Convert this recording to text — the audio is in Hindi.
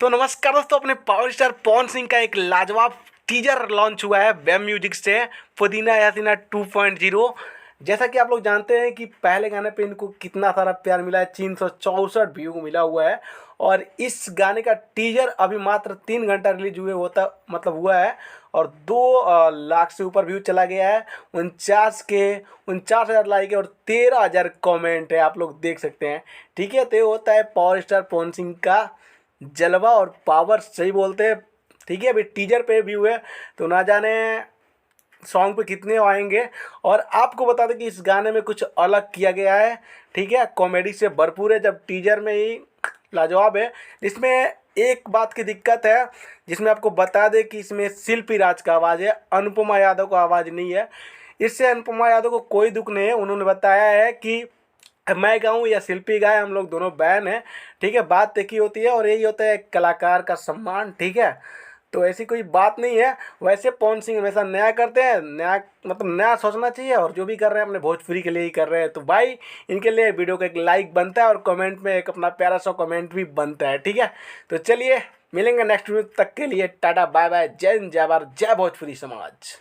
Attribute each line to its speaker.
Speaker 1: तो नमस्कार दोस्तों, अपने पावर स्टार पवन सिंह का एक लाजवाब टीजर लॉन्च हुआ है वेब म्यूजिक से। पुदीना यासीना 2.0। जैसा कि आप लोग जानते हैं कि पहले गाने पे इनको कितना सारा प्यार मिला है, 364 व्यू मिला हुआ है। और इस गाने का टीजर अभी मात्र 3 घंटा रिलीज हुए होता मतलब हुआ है और 2 लाख से ऊपर व्यू चला गया है। 49,000 लाइक है और 13,000 कमेंट है, आप लोग देख सकते हैं। ठीक है, तो ये होता है पावर स्टार पवन सिंह का जलवा और पावर, सही बोलते हैं। ठीक है, अभी टीजर पे भी हुए तो ना जाने सॉन्ग पे कितने आएंगे। और आपको बता दें कि इस गाने में कुछ अलग किया गया है। ठीक है, कॉमेडी से भरपूर है, जब टीजर में ही लाजवाब है। इसमें एक बात की दिक्कत है, जिसमें आपको बता दें कि इसमें शिल्पी राज का आवाज़ है, अनुपमा यादव का आवाज़ नहीं है। इससे अनुपमा यादव को कोई दुख नहीं है, उन्होंने बताया है कि मैं गाऊँ या शिल्पी गाए, हम लोग दोनों बहन हैं। ठीक है, बात एक ही होती है और यही होता है एक कलाकार का सम्मान। ठीक है, तो ऐसी कोई बात नहीं है। वैसे पवन सिंह हमेशा नया करते हैं, नया मतलब नया सोचना चाहिए, और जो भी कर रहे हैं अपने भोजपुरी के लिए ही कर रहे हैं। तो भाई इनके लिए वीडियो का एक लाइक बनता है और कमेंट में एक अपना प्यारा सा कमेंट भी बनता है। ठीक है, तो चलिए मिलेंगे नेक्स्ट वीडियो, तक के लिए टाटा बाय बाय, जय हिंद, जय भारत, जय भोजपुरी समाज।